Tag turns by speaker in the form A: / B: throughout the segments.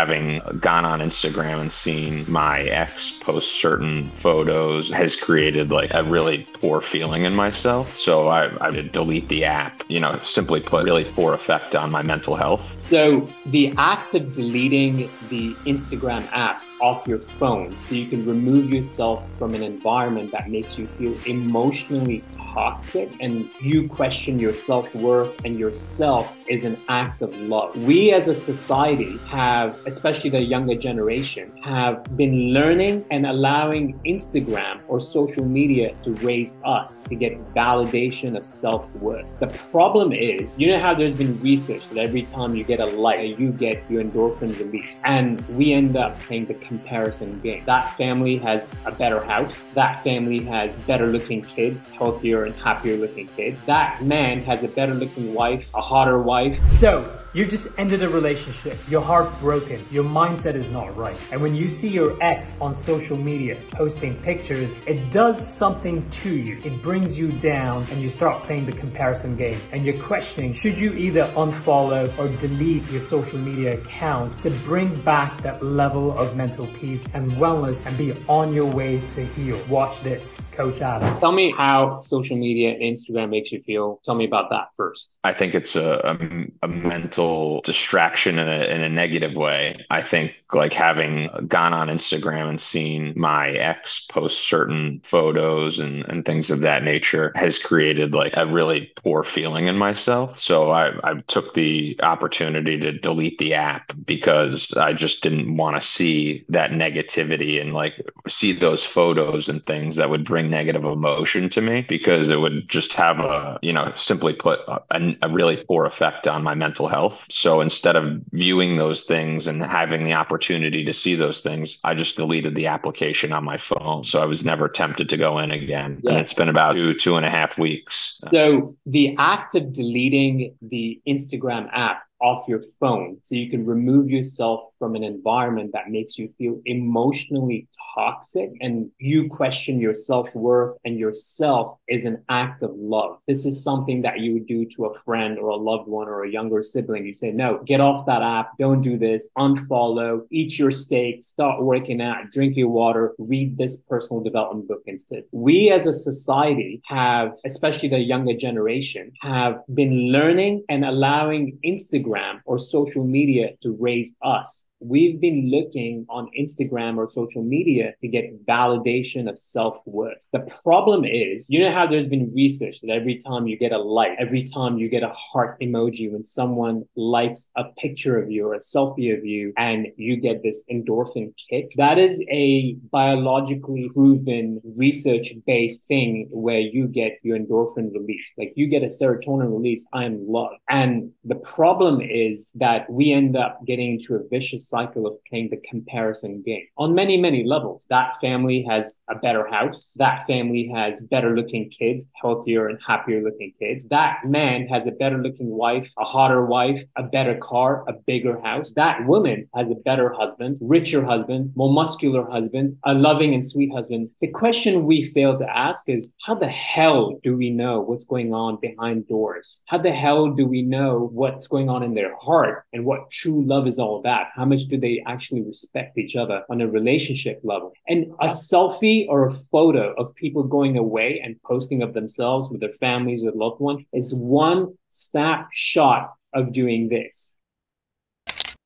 A: having gone on Instagram and seen my ex post certain photos has created like a really poor feeling in myself. So I did delete the app, simply put, really poor effect on my mental health.
B: So the act of deleting the Instagram app off your phone so you can remove yourself from an environment that makes you feel emotionally toxic and you question your self-worth and yourself is an act of love. We as a society have, especially the younger generation, have been learning and allowing Instagram or social media to raise us to get validation of self-worth. The problem is, you know how there's been research that every time you get a like, you get your endorphin release, and we end up playing the comparison game. That family has a better house. That family has better looking kids, healthier and happier looking kids. That man has a better looking wife, a hotter wife.
C: So you just ended a relationship, you're heartbroken, your mindset is not right. And when you see your ex on social media posting pictures, it does something to you. It brings you down and you start playing the comparison game. And you're questioning, should you either unfollow or delete your social media account to bring back that level of mental peace and wellness and be on your way to heal? Watch this, Coach Adam.
B: Tell me how social media and Instagram makes you feel. Tell me about that first.
A: I think it's a mental distraction in a negative way. I think like having gone on Instagram and seen my ex post certain photos and things of that nature has created like a really poor feeling in myself. So I took the opportunity to delete the app because I just didn't want to see that negativity and like see those photos and things that would bring negative emotion to me, because it would just have simply put, a really poor effect on my mental health. So instead of viewing those things and having the opportunity to see those things, I just deleted the application on my phone. So I was never tempted to go in again. Yeah. And it's been about 2.5 weeks.
B: So the act of deleting the Instagram app off your phone so you can remove yourself from an environment that makes you feel emotionally toxic and you question your self-worth and yourself is an act of love. This is something that you would do to a friend or a loved one or a younger sibling. You say, no, get off that app. Don't do this. Unfollow, eat your steak, start working out, drink your water, read this personal development book instead. We as a society have, especially the younger generation, have been learning and allowing Instagram or social media to raise us. We've been looking on Instagram or social media to get validation of self-worth. The problem is, you know how there's been research that every time you get a like, every time you get a heart emoji, when someone likes a picture of you or a selfie of you, and you get this endorphin kick, that is a biologically proven research-based thing where you get your endorphin release. Like you get a serotonin release, I am loved. And the problem is that we end up getting into a vicious cycle of playing the comparison game on many, many levels. That family has a better house. That family has better looking kids, healthier and happier looking kids. That man has a better looking wife, a hotter wife, a better car, a bigger house. That woman has a better husband, richer husband, more muscular husband, a loving and sweet husband. The question we fail to ask is, how the hell do we know what's going on behind doors? How the hell do we know what's going on in their heart and what true love is all about? How much do they actually respect each other on a relationship level? And a selfie or a photo of people going away and posting of themselves with their families or loved ones is one snapshot of doing this.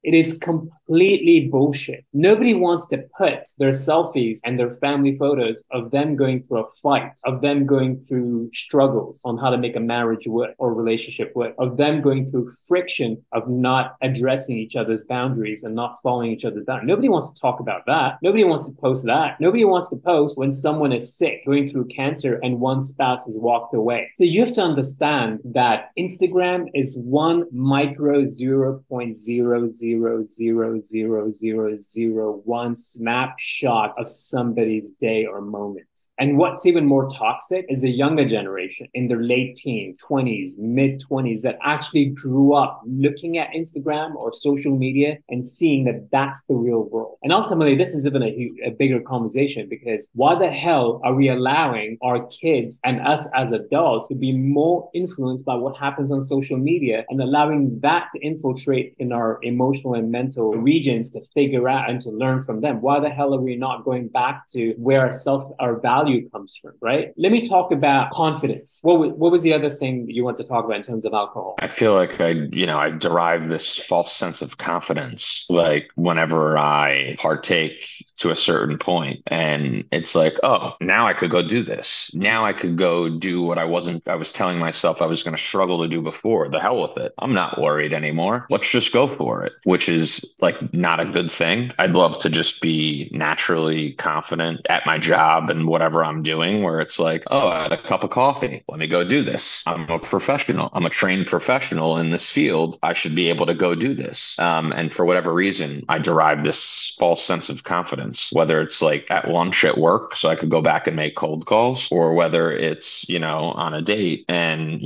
B: It is completely bullshit. Nobody wants to put their selfies and their family photos of them going through a fight, of them going through struggles on how to make a marriage work or relationship work, of them going through friction of not addressing each other's boundaries and not following each other down. Nobody wants to talk about that. Nobody wants to post that. Nobody wants to post when someone is sick, going through cancer, and one spouse has walked away. So you have to understand that Instagram is one micro 0.0000001 snapshot of somebody's day or moment. And what's even more toxic is the younger generation in their late teens, 20s, mid 20s that actually grew up looking at Instagram or social media and seeing that that's the real world. And ultimately, this is even a bigger conversation, because why the hell are we allowing our kids and us as adults to be more influenced by what happens on social media and allowing that to infiltrate in our emotional and mental regions to figure out and to learn from them. Why the hell are we not going back to where our value comes from, right? Let me talk about confidence. What was the other thing that you want to talk about in terms of alcohol?
A: I feel like I derive this false sense of confidence, like whenever I partake to a certain point, and it's like, oh, now I could go do this. Now I could go do what I was telling myself I was going to struggle to do before. The hell with it. I'm not worried anymore. Let's just go for it, which is like not a good thing. I'd love to just be naturally confident at my job and whatever I'm doing, where it's like, oh, I had a cup of coffee. Let me go do this. I'm a professional. I'm a trained professional in this field. I should be able to go do this. And for whatever reason, I derive this false sense of confidence, whether it's like at lunch at work, so I could go back and make cold calls, or whether it's, on a date and,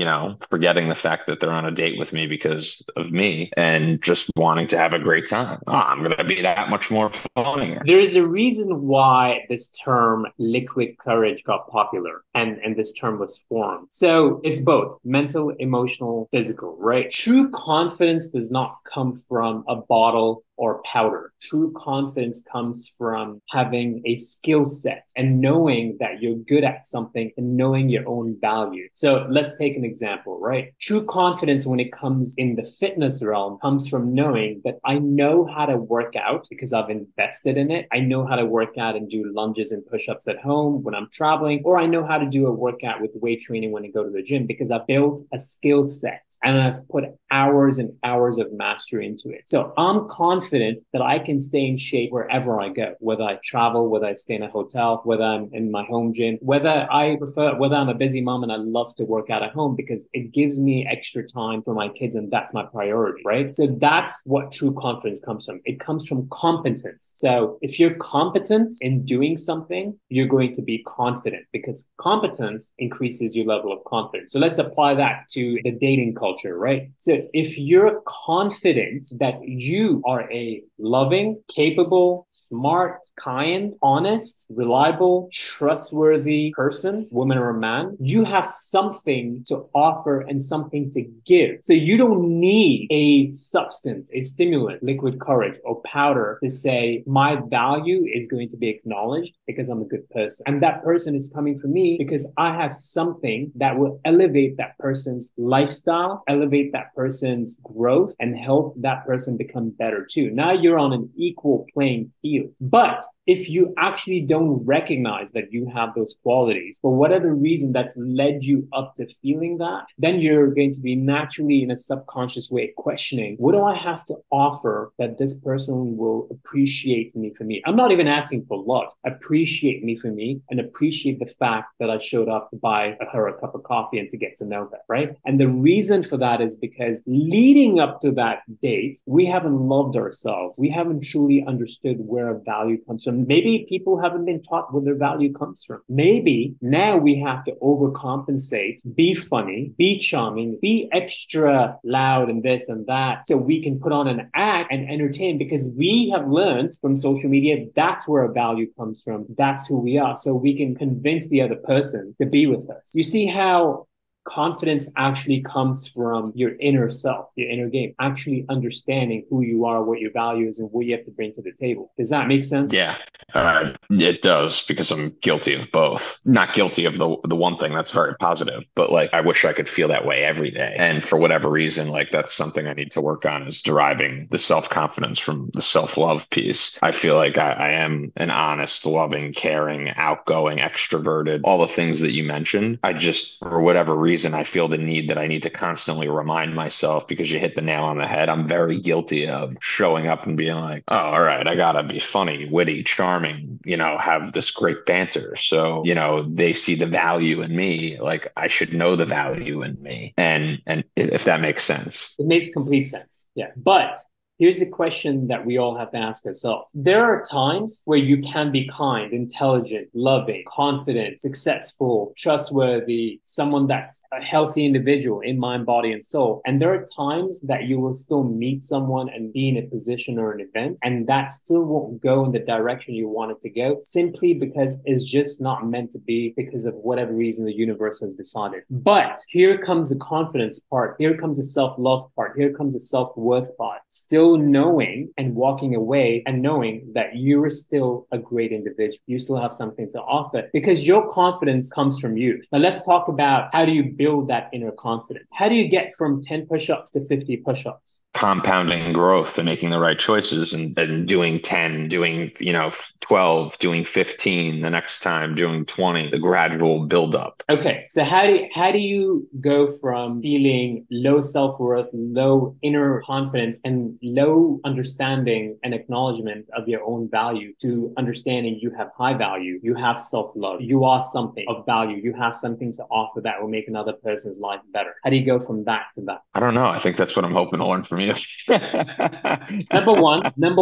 A: forgetting the fact that they're on a date with me because of me and just wanting to have a great time. Oh, I'm going to be that much more funnier.
B: There is a reason why this term liquid courage got popular and this term was formed. So it's both mental, emotional, physical, right? True confidence does not come from a bottle or powder. True confidence comes from having a skill set and knowing that you're good at something and knowing your own value. So let's take an example, right? True confidence when it comes in the fitness realm comes from knowing that I know how to work out because I've invested in it. I know how to work out and do lunges and push-ups at home when I'm traveling, or I know how to do a workout with weight training when I go to the gym because I've built a skill set and I've put hours and hours of mastery into it. So I'm confident that I can stay in shape wherever I go, whether I travel, whether I stay in a hotel, whether I'm in my home gym, whether I'm a busy mom and I love to work out at home because it gives me extra time for my kids and that's my priority, right? So that's what true confidence comes from. It comes from competence. So if you're competent in doing something, you're going to be confident because competence increases your level of confidence. So let's apply that to the dating culture, right? So if you're confident that you are a loving, capable, smart, kind, honest, reliable, trustworthy person, woman or man, you have something to offer and something to give. So you don't need a substance, a stimulant, liquid courage, or powder to say my value is going to be acknowledged because I'm a good person. And that person is coming from me because I have something that will elevate that person's lifestyle, elevate that person's growth, and help that person become better too. Now you're on an equal playing field. But if you actually don't recognize that you have those qualities, for whatever reason that's led you up to feeling that, then you're going to be naturally in a subconscious way questioning, what do I have to offer that this person will appreciate me for me? I'm not even asking for love. Appreciate me for me and appreciate the fact that I showed up to buy her a cup of coffee and to get to know her, right? And the reason for that is because leading up to that date, we haven't loved ourselves. We haven't truly understood where our value comes from. Maybe people haven't been taught where their value comes from. Maybe now we have to overcompensate, be funny, be charming, be extra loud and this and that, so we can put on an act and entertain because we have learned from social media that's where our value comes from. That's who we are. So we can convince the other person to be with us. You see how confidence actually comes from your inner self, your inner game, actually understanding who you are, what your value is, and what you have to bring to the table. Does that make sense?
A: Yeah, it does, because I'm guilty of both. Not guilty of the one thing that's very positive, but like I wish I could feel that way every day. And for whatever reason, like that's something I need to work on, is deriving the self-confidence from the self-love piece. I feel like I am an honest, loving, caring, outgoing, extroverted, all the things that you mentioned. I just, for whatever reason, I feel the need that I need to constantly remind myself, because you hit the nail on the head. I'm very guilty of showing up and being like, oh, all right, I gotta be funny, witty, charming, have this great banter. So, they see the value in me. Like I should know the value in me. And if that makes sense.
B: It makes complete sense. Yeah. But here's a question that we all have to ask ourselves. There are times where you can be kind, intelligent, loving, confident, successful, trustworthy, someone that's a healthy individual in mind, body, and soul. And there are times that you will still meet someone and be in a position or an event, and that still won't go in the direction you want it to go, simply because it's just not meant to be, because of whatever reason the universe has decided. But here comes the confidence part. Here comes the self-love part. Here comes the self-worth part. Still still knowing and walking away and knowing that you are still a great individual. You still have something to offer because your confidence comes from you. Now let's talk about how do you build that inner confidence? How do you get from 10 push-ups to 50 push-ups?
A: Compounding growth and making the right choices and doing 10, doing, 12, doing 15, the next time doing 20, the gradual buildup.
B: Okay. So how do you go from feeling low self-worth, low inner confidence, and low understanding and acknowledgement of your own value to understanding you have high value, you have self-love, you are something of value, you have something to offer that will make another person's life better? How do you go from that to that?
A: I don't know. I think that's what I'm hoping to learn from you.
B: Number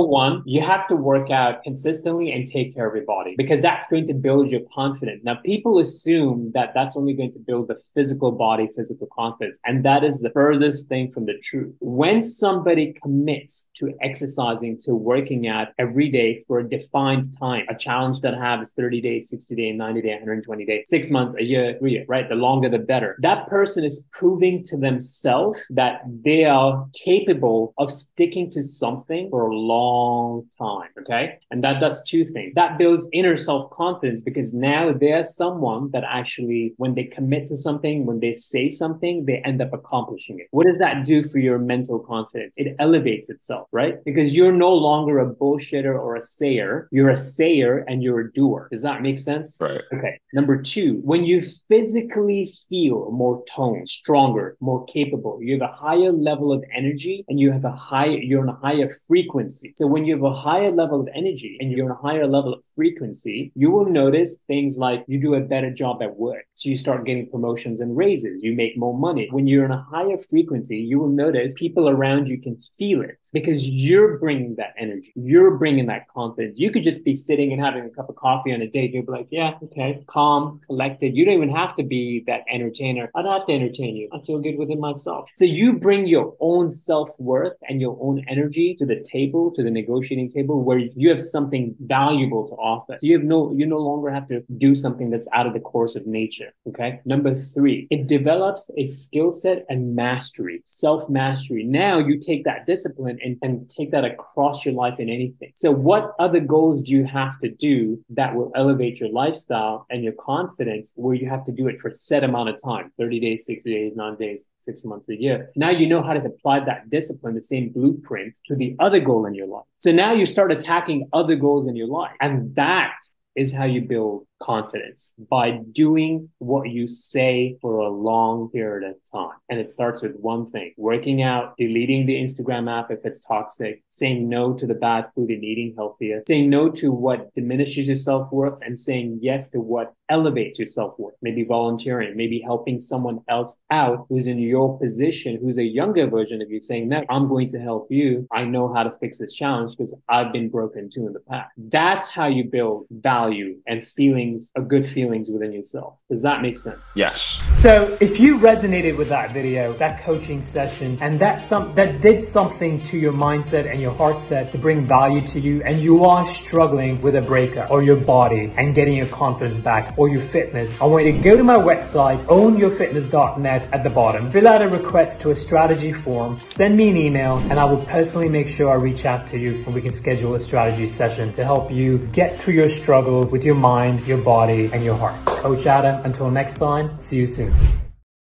B: one, you have to work out consistently and take care of your body because that's going to build your confidence. Now, people assume that that's only going to build the physical body, physical confidence, and that is the furthest thing from the truth. When somebody commits to exercising, to working out every day for a defined time, a challenge that I have is 30 days, 60 days, 90 days, 120 days, 6 months, a year, 3 years, right? The longer, the better. That person is proving to themselves that they are capable of sticking to something for a long time, okay? And that does two things. That builds inner self-confidence because now they're someone that actually, when they commit to something, when they say something, they end up accomplishing it. What does that do for your mental confidence? It elevates itself, right? Because you're no longer a bullshitter or a sayer. You're a sayer and you're a doer. Does that make sense?
A: Right.
B: Okay. Number two, when you physically feel more toned, stronger, more capable, you have a higher level of energy and you're on a higher frequency. So when you have a higher level of energy and you're on a higher level of frequency, you will notice things like you do a better job at work. So you start getting promotions and raises. You make more money. When you're in a higher frequency, you will notice people around you can feel it because you're bringing that energy. You're bringing that confidence. You could just be sitting and having a cup of coffee on a date. You'll be like, yeah, okay, calm, collected. You don't even have to be that entertainer. I don't have to entertain you. I feel good within myself. So you bring your own self-worth and your own energy to the table, to the negotiating table where you have something valuable to offer. So you no longer have to do something that's out of the course of nature. Okay. Number three, it develops a skill set and mastery, self-mastery. Now you take that discipline and take that across your life in anything. So what other goals do you have to do that will elevate your lifestyle and your confidence where you have to do it for a set amount of time, 30 days, 60 days, 9 days, 6 months, a year. Now you know how to apply that discipline, the same blueprint to the other goal in your life. So now you start attacking other goals in your life. And that is how you build confidence, by doing what you say for a long period of time. And it starts with one thing: working out, deleting the Instagram app if it's toxic, saying no to the bad food and eating healthier, saying no to what diminishes your self-worth and saying yes to what elevates your self-worth. Maybe volunteering, maybe helping someone else out who's in your position, who's a younger version of you, saying, no, I'm going to help you. I know how to fix this challenge because I've been broken too in the past. That's how you build value and feelings, good feelings within yourself. Does that make sense?
A: Yes.
C: So if you resonated with that video, that coaching session, and that did something to your mindset and your heart set to bring value to you, and you are struggling with a breakup or your body and getting your confidence back or your fitness, I want you to go to my website, ownyourfitness.net, at the bottom, fill out a request to a strategy form, send me an email, and I will personally make sure I reach out to you and we can schedule a strategy session to help you get through your struggles with your mind, your body, and your heart. Coach Adam, until next time, see you soon.